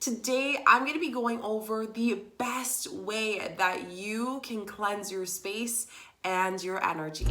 Today, I'm going to be going over the best way that you can cleanse your space and your energy.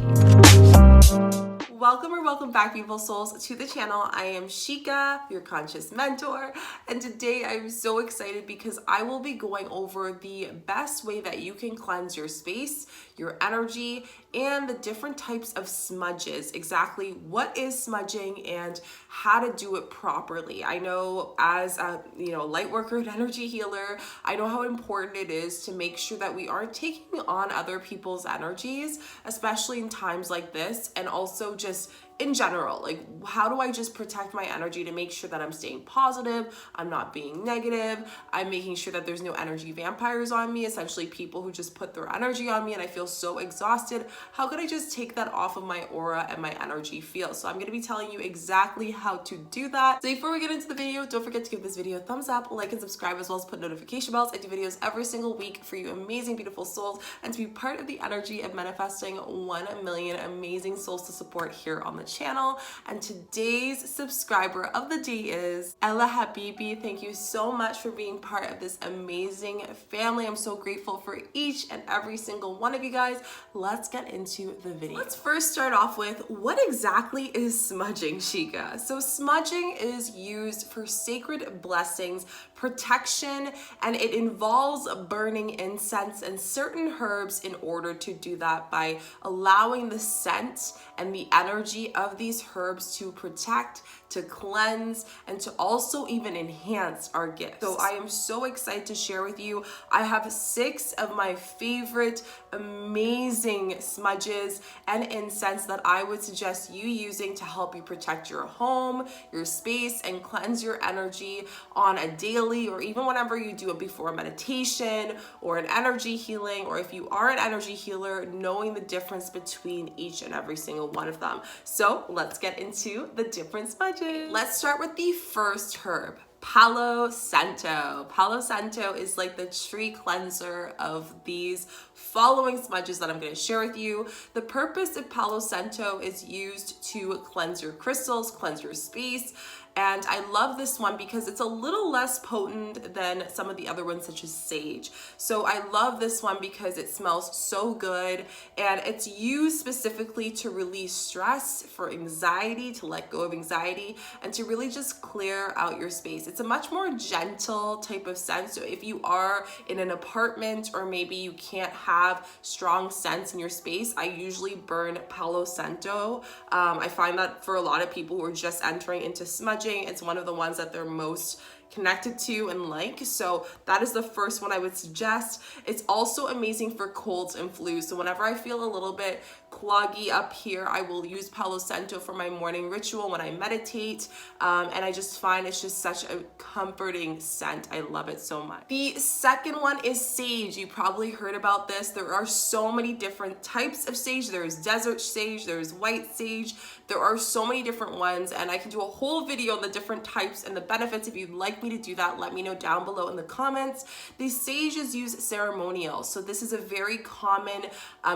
Welcome back, beautiful souls, to the channel. I am Shika, your conscious mentor, and today I'm so excited because I will be going over the best way that you can cleanse your space, your energy, and the different types of smudges. Exactly what is smudging and how to do it properly. I know as a light worker and energy healer, I know how important it is to make sure that we aren't taking on other people's energies, especially in times like this, and also just in general, like how do I just protect my energy to make sure that I'm staying positive, I'm not being negative, I'm making sure that there's no energy vampires on me, essentially people who just put their energy on me and I feel so exhausted. How could I just take that off of my aura and my energy field? So I'm going to be telling you exactly how to do that. So before we get into the video, don't forget to give this video a thumbs up, like and subscribe, as well as put notification bells. I do videos every single week for you amazing, beautiful souls, and to be part of the energy of manifesting 1 million amazing souls to support here on the channel. And today's subscriber of the day is Ella Habibi. Thank you so much for being part of this amazing family. I'm so grateful for each and every single one of you guys. Let's get into the video. Let's first start off with what exactly is smudging, Chica? So smudging is used for sacred blessings, protection, and it involves burning incense and certain herbs in order to do that by allowing the scent and the energy of these herbs to protect, to cleanse, and to also even enhance our gifts. So I am so excited to share with you. I have 6 of my favorite amazing smudges and incense that I would suggest you using to help you protect your home, your space, and cleanse your energy on a daily, or even whenever you do it before a meditation or an energy healing, or if you are an energy healer, knowing the difference between each and every single one of them. So let's get into the different smudges. Let's start with the first herb, Palo Santo. Palo Santo is like the tree cleanser of these following smudges that I'm going to share with you. The purpose of Palo Santo is used to cleanse your crystals, cleanse your space. And I love this one because it's a little less potent than some of the other ones, such as sage. So I love this one because it smells so good, and it's used specifically to release stress, for anxiety, to let go of anxiety, and to really just clear out your space. It's a much more gentle type of scent. So if you are in an apartment, or maybe you can't have strong scents in your space, I usually burn Palo Santo. I find that for a lot of people who are just entering into smudging, it's one of the ones that they're most connected to and like. So that is the first one I would suggest. It's also amazing for colds and flus. So whenever I feel a little bit cloggy up here, I will use Palo Santo for my morning ritual when I meditate. And I just find it's just such a comforting scent. I love it so much. The second one is sage. You probably heard about this. There are so many different types of sage. There's desert sage, there's white sage. There are so many different ones, and I can do a whole video on the different types and the benefits. If you'd like me to do that, let me know down below in the comments. The sage is used ceremonial. So this is a very common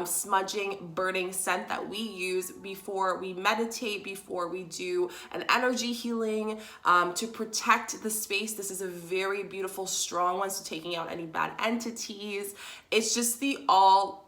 smudging, burning scent that we use before we meditate, before we do an energy healing, to protect the space. This is a very beautiful, strong one, so taking out any bad entities. It's just the all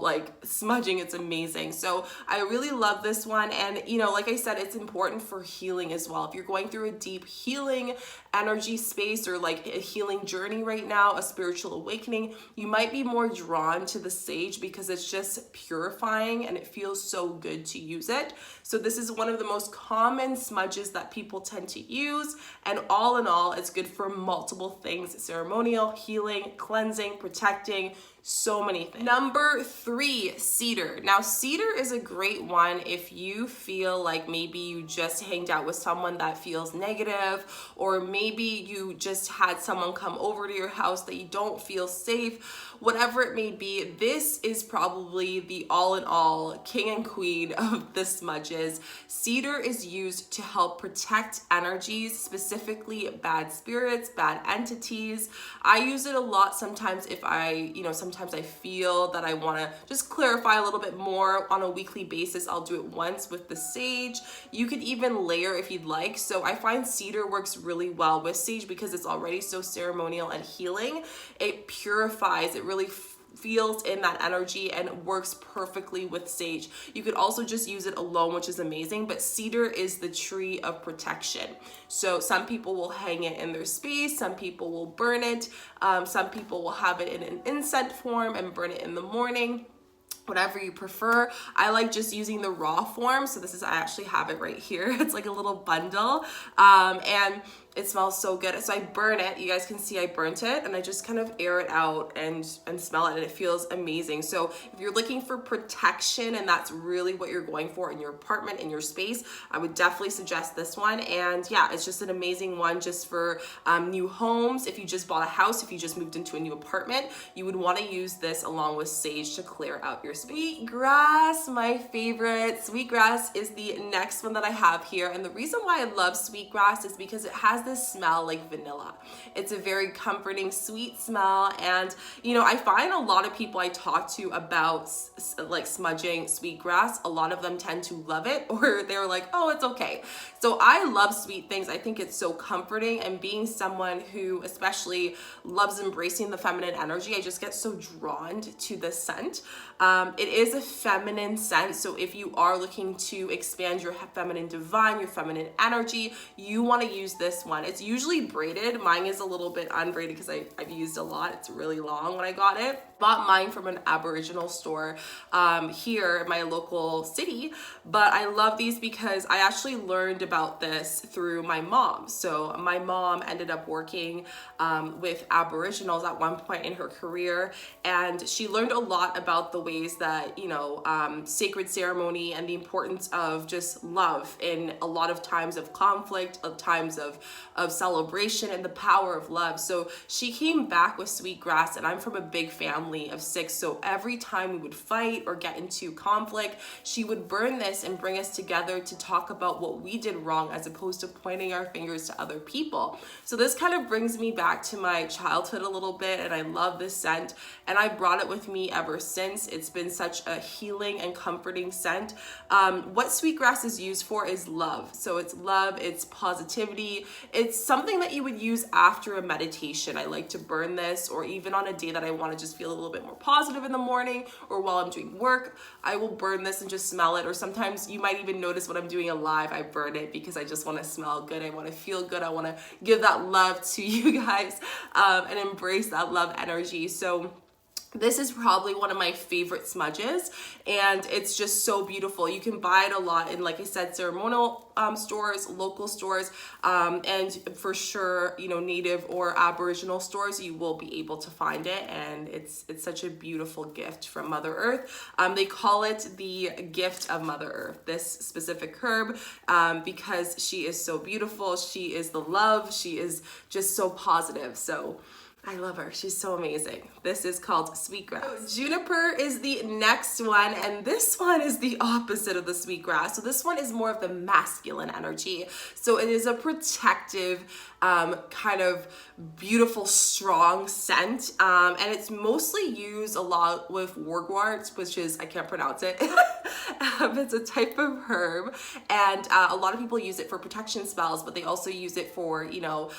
like smudging. It's amazing. So I really love this one. And like I said, it's important for healing as well. If you're going through a deep healing energy space, or like a healing journey right now, a spiritual awakening, you might be more drawn to the sage because it's just purifying and it feels so good to use it. So this is one of the most common smudges that people tend to use, and all in all, it's good for multiple things: ceremonial, healing, cleansing, protecting, so many things. Number 3, cedar. Now, cedar is a great one if you feel like maybe you just hanged out with someone that feels negative, or maybe you just had someone come over to your house that you don't feel safe. Whatever it may be, this is probably the all in all king and queen of the smudges. Cedar is used to help protect energies, specifically bad spirits, bad entities. I use it a lot sometimes if sometimes sometimes I feel that I want to just clarify a little bit more on a weekly basis, I'll do it once with the sage. You could even layer if you'd like. So I find cedar works really well with sage because it's already so ceremonial and healing. It purifies, it really feels in that energy and works perfectly with sage. You could also just use it alone, which is amazing, but cedar is the tree of protection. So some people will hang it in their space, some people will burn it, some people will have it in an incense form and burn it in the morning. Whatever you prefer. I like just using the raw form. So this is, I actually have it right here. It's like a little bundle. And it smells so good. So I burn it. You guys can see I burnt it, and I just kind of air it out and smell it, and it feels amazing. So if you're looking for protection and that's really what you're going for in your apartment, in your space, I would definitely suggest this one. And yeah, it's just an amazing one just for new homes. If you just bought a house, if you just moved into a new apartment, you would want to use this along with sage to clear out your space. Sweetgrass, my favorite. Sweetgrass is the next one that I have here. And the reason why I love sweetgrass is because it has this smell like vanilla. It's a very comforting, sweet smell. And, you know, I find a lot of people I talk to about like smudging sweetgrass, a lot of them tend to love it, or they're like, oh, it's okay. So I love sweet things. I think it's so comforting, and being someone who especially loves embracing the feminine energy, I just get so drawn to the scent. It is a feminine scent, so if you are looking to expand your feminine divine, your feminine energy, you want to use this one. It's usually braided. Mine is a little bit unbraided because I've used a lot. It's really long when I got it. Bought mine from an Aboriginal store here in my local city, but I love these because I actually learned about this through my mom. So my mom ended up working with Aboriginals at one point in her career, and she learned a lot about the ways that, you know, sacred ceremony and the importance of just love in a lot of times of conflict, of times of celebration, and the power of love. So she came back with sweetgrass, and I'm from a big family of 6, so every time we would fight or get into conflict, she would burn this and bring us together to talk about what we did wrong, as opposed to pointing our fingers to other people. So this kind of brings me back to my childhood a little bit, and I love this scent, and I brought it with me ever since. It's been such a healing and comforting scent. What sweetgrass is used for is love. So it's love, it's positivity. It's something that you would use after a meditation. I like to burn this, or even on a day that I want to just feel a little bit more positive in the morning, or while I'm doing work, I will burn this and just smell it. Or sometimes you might even notice when I'm doing a live, I burn it because I just want to smell good. I want to feel good. I want to give that love to you guys and embrace that love energy. So this is probably one of my favorite smudges, and it's just so beautiful. You can buy it a lot in, like I said, ceremonial stores, local stores, and for sure, you know, native or Aboriginal stores, you will be able to find it, and it's such a beautiful gift from Mother Earth. They call it the gift of Mother Earth, this specific herb, because she is so beautiful. She is the love. She is just so positive. So I love her. She's so amazing. This is called sweetgrass. Juniper is the next one, and this one is the opposite of the sweetgrass. So this one is more of the masculine energy. So it is a protective, kind of beautiful, strong scent, and it's mostly used a lot with wargwort, which is, I can't pronounce it. It's a type of herb, and a lot of people use it for protection spells, but they also use it for, you know,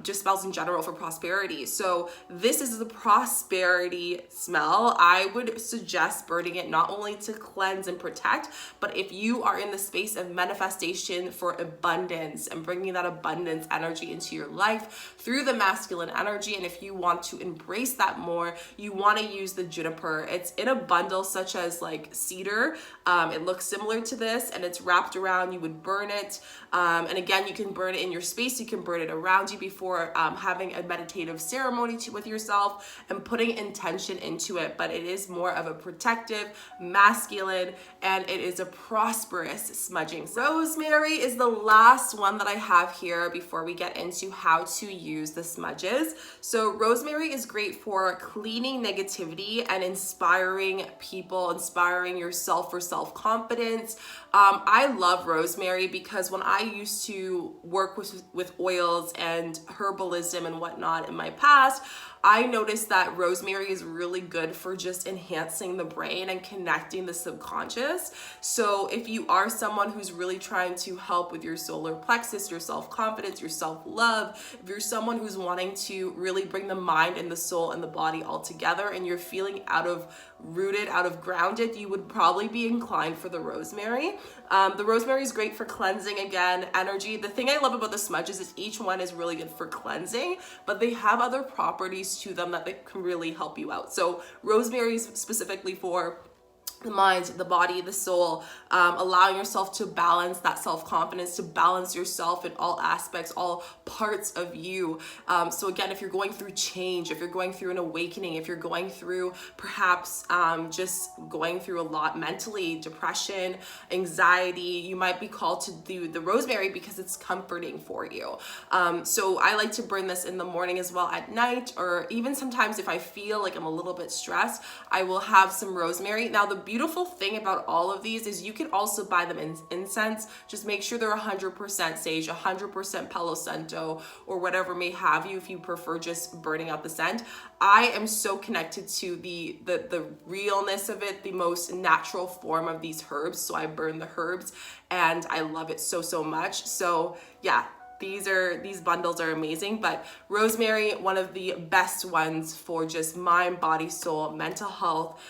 just spells in general for prosperity. So this is the prosperity smell. I would suggest burning it not only to cleanse and protect, but if you are in the space of manifestation for abundance and bringing that abundance energy into your life through the masculine energy, and if you want to embrace that more, you want to use the juniper. It's in a bundle such as like cedar. It looks similar to this, and it's wrapped around. You would burn it, and again, you can burn it in your space. You can burn it around you before having a meditative ceremony with yourself and putting intention into it. But it is more of a protective, masculine, and it is a prosperous smudging. Rosemary is the last one that I have here before we get into how to use the smudges. So rosemary is great for cleaning negativity and inspiring people, inspiring yourself for self-confidence. I love rosemary because when I used to work with oils and herbalism and whatnot in my past, I noticed that rosemary is really good for just enhancing the brain and connecting the subconscious. So if you are someone who's really trying to help with your solar plexus, your self-confidence, your self-love, if you're someone who's wanting to really bring the mind and the soul and the body all together and you're feeling out of grounded, you would probably be inclined for the rosemary. The rosemary is great for cleansing, again, energy. The thing I love about the smudges is each one is really good for cleansing, but they have other properties to them that they can really help you out. So rosemary is specifically for the mind, the body, the soul, allowing yourself to balance that self-confidence, to balance yourself in all aspects, all parts of you. So again, if you're going through change, if you're going through an awakening, if you're going through perhaps just going through a lot mentally, depression, anxiety, you might be called to do the rosemary because it's comforting for you. So I like to burn this in the morning as well, at night, or even sometimes if I feel like I'm a little bit stressed, I will have some rosemary. Now, the beautiful thing about all of these is you can also buy them in incense. Just make sure they're 100% sage, 100% Palo Santo, or whatever may have you if you prefer just burning out the scent. I am so connected to the realness of it, the most natural form of these herbs. So I burn the herbs and I love it so much. So yeah, these bundles are amazing, but rosemary, one of the best ones for just mind, body, soul, mental health,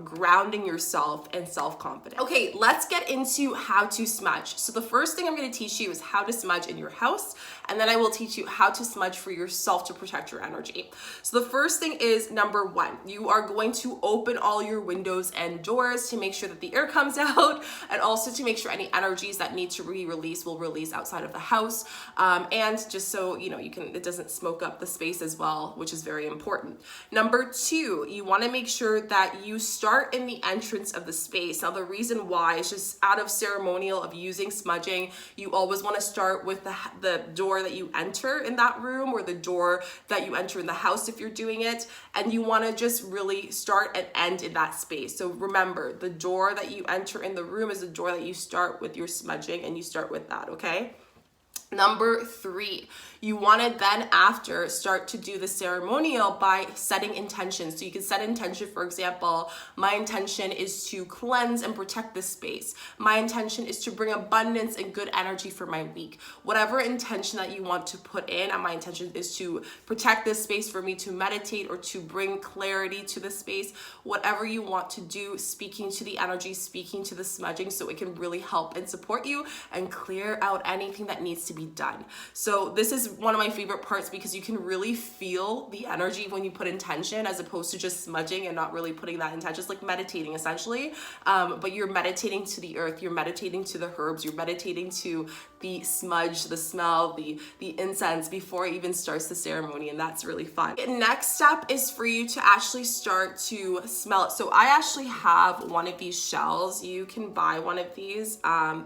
grounding yourself and self-confidence. Okay, let's get into how to smudge. So the first thing I'm going to teach you is how to smudge in your house, and then I will teach you how to smudge for yourself to protect your energy. So the first thing is, number one, you are going to open all your windows and doors to make sure that the air comes out, and also to make sure any energies that need to be released will release outside of the house. And just so you know, it doesn't smoke up the space as well, which is very important. Number two, you want to make sure that you start in the entrance of the space. Now, the reason why is just out of ceremonial of using smudging, you always want to start with the door that you enter in that room, or the door that you enter in the house if you're doing it, and you want to just really start and end in that space. So remember, the door that you enter in the room is the door that you start with your smudging, and you start with that, okay? Number three, you want to then after start to do the ceremonial by setting intentions. So you can set intention, for example, my intention is to cleanse and protect this space. My intention is to bring abundance and good energy for my week. Whatever intention that you want to put in, and my intention is to protect this space for me to meditate or to bring clarity to the space. Whatever you want to do, speaking to the energy, speaking to the smudging, so it can really help and support you and clear out anything that needs to be done. So this is one of my favorite parts because you can really feel the energy when you put intention, as opposed to just smudging and not really putting that intention. It's like meditating essentially, but you're meditating to the earth, you're meditating to the herbs, you're meditating to the smudge, the smell, the incense before it even starts the ceremony, and that's really fun. The next step is for you to actually start to smell it. So I actually have one of these shells. You can buy one of these.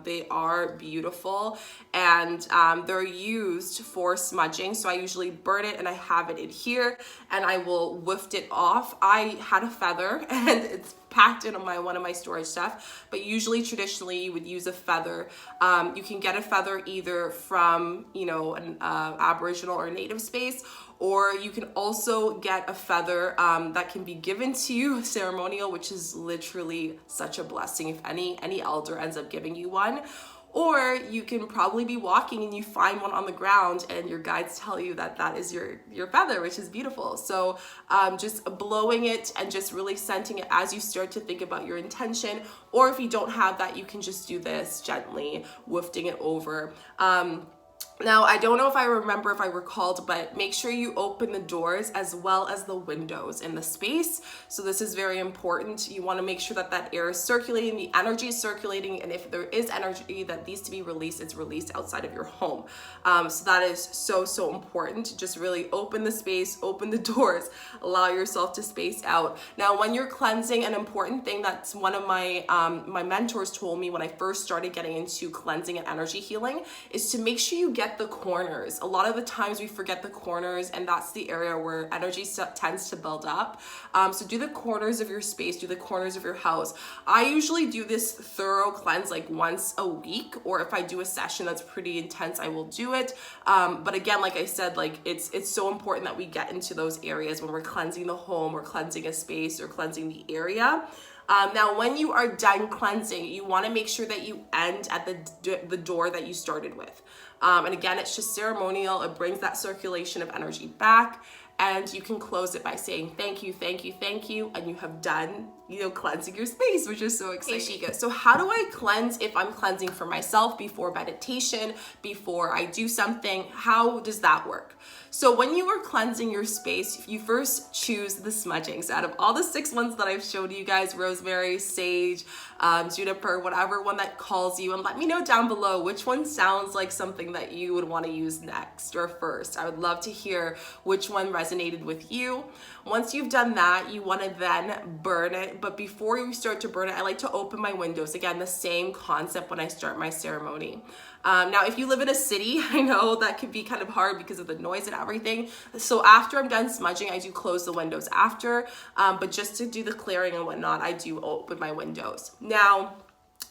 They are beautiful, and they're used for smudging. So I usually burn it and I have it in here, and I will whiff it off. I had a feather and it's packed in one of my storage stuff, but usually traditionally you would use a feather. You can get a feather either from, an Aboriginal or Native space, or you can also get a feather that can be given to you ceremonial, which is literally such a blessing if any elder ends up giving you one. Or you can probably be walking and you find one on the ground and your guides tell you that that is your feather, which is beautiful. So just blowing it and just really scenting it as you start to think about your intention. Or if you don't have that, you can just do this gently, wafting it over. Now, I don't know if I recalled, but make sure you open the doors as well as the windows in the space. So this is very important. You want to make sure that that air is circulating, the energy is circulating, and if there is energy that needs to be released, it's released outside of your home. So that is so important. Just really open the space, open the doors, allow yourself to space out. Now, when you're cleansing, an important thing that's one of my my mentors told me when I first started getting into cleansing and energy healing is to make sure you get forget the corners. A lot of the times we forget the corners, and that's the area where energy tends to build up. So do the corners of your space, do the corners of your house. I usually do this thorough cleanse like once a week, or if I do a session that's pretty intense, I will do it. But again, like I said, like it's so important that we get into those areas when we're cleansing the home or cleansing a space or cleansing the area. Now, when you are done cleansing, you want to make sure that you end at the door that you started with. And again, it's just ceremonial. It brings that circulation of energy back, and you can close it by saying thank you, thank you, thank you, and you have done, cleansing your space, which is so exciting. Hey, Chica, so how do I cleanse if I'm cleansing for myself before meditation, before I do something? How does that work? So when you are cleansing your space, you first choose the smudging. So out of all the 6 ones that I've showed you guys, Rosemary, Sage, Juniper, whatever one that calls you, and let me know down below which one sounds like something that you would want to use next or first. I would love to hear which one resonated with you. Once you've done that, you want to then burn it. But before you start to burn it, I like to open my windows. Again, the same concept when I start my ceremony. Now, if you live in a city, I know that could be kind of hard because of the noise and everything. So after I'm done smudging, I do close the windows after, but just to do the clearing and whatnot, I do open my windows. Now,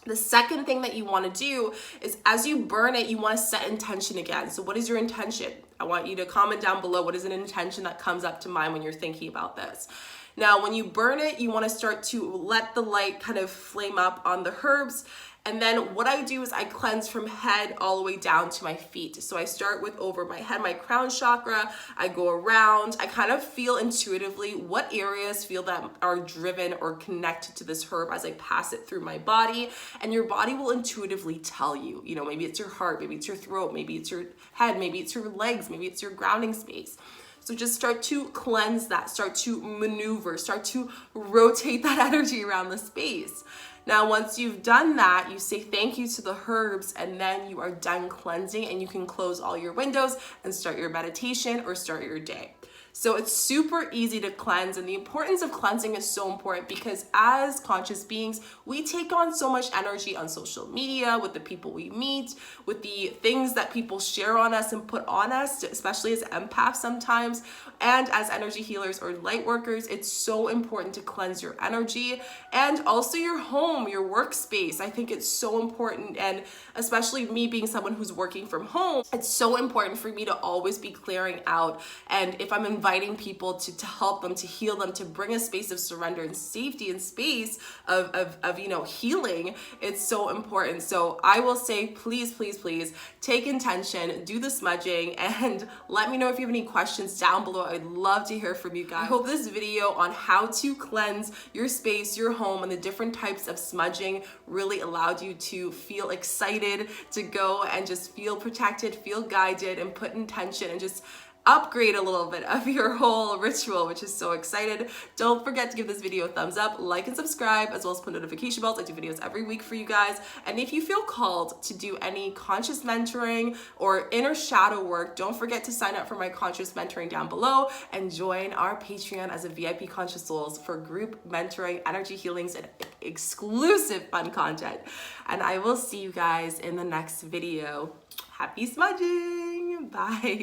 the second thing that you want to do is as you burn it, you want to set intention again. So what is your intention? I want you to comment down below what is an intention that comes up to mind when you're thinking about this. Now, when you burn it, you want to start to let the light kind of flame up on the herbs. And then what I do is I cleanse from head all the way down to my feet. So I start with over my head, my crown chakra. I go around. I kind of feel intuitively what areas feel that are driven or connected to this herb as I pass it through my body. And your body will intuitively tell you, maybe it's your heart, maybe it's your throat, maybe it's your head, maybe it's your legs, maybe it's your grounding space. So just start to cleanse that, start to maneuver, start to rotate that energy around the space. Now, once you've done that, you say thank you to the herbs, and then you are done cleansing, and you can close all your windows and start your meditation or start your day. So it's super easy to cleanse, and the importance of cleansing is so important because as conscious beings, we take on so much energy on social media, with the people we meet, with the things that people share on us and put on us, especially as empaths sometimes, and as energy healers or light workers. It's so important to cleanse your energy and also your home, your workspace. I think it's so important, and especially me being someone who's working from home, it's so important for me to always be clearing out. And if I'm inviting people to help them, to heal them, to bring a space of surrender and safety and space of healing, it's so important. So I will say, please, please, please take intention, do the smudging, and let me know if you have any questions down below. I'd love to hear from you guys. I hope this video on how to cleanse your space, your home, and the different types of smudging really allowed you to feel excited to go and just feel protected, feel guided, and put intention and just upgrade a little bit of your whole ritual, which is so excited. Don't forget to give this video a thumbs up, like and subscribe, as well as put notification bells. I do videos every week for you guys. And if you feel called to do any conscious mentoring or inner shadow work, don't forget to sign up for my conscious mentoring down below and join our Patreon as a VIP Conscious Souls for group mentoring, energy healings, and exclusive fun content. And I will see you guys in the next video. Happy smudging! Bye!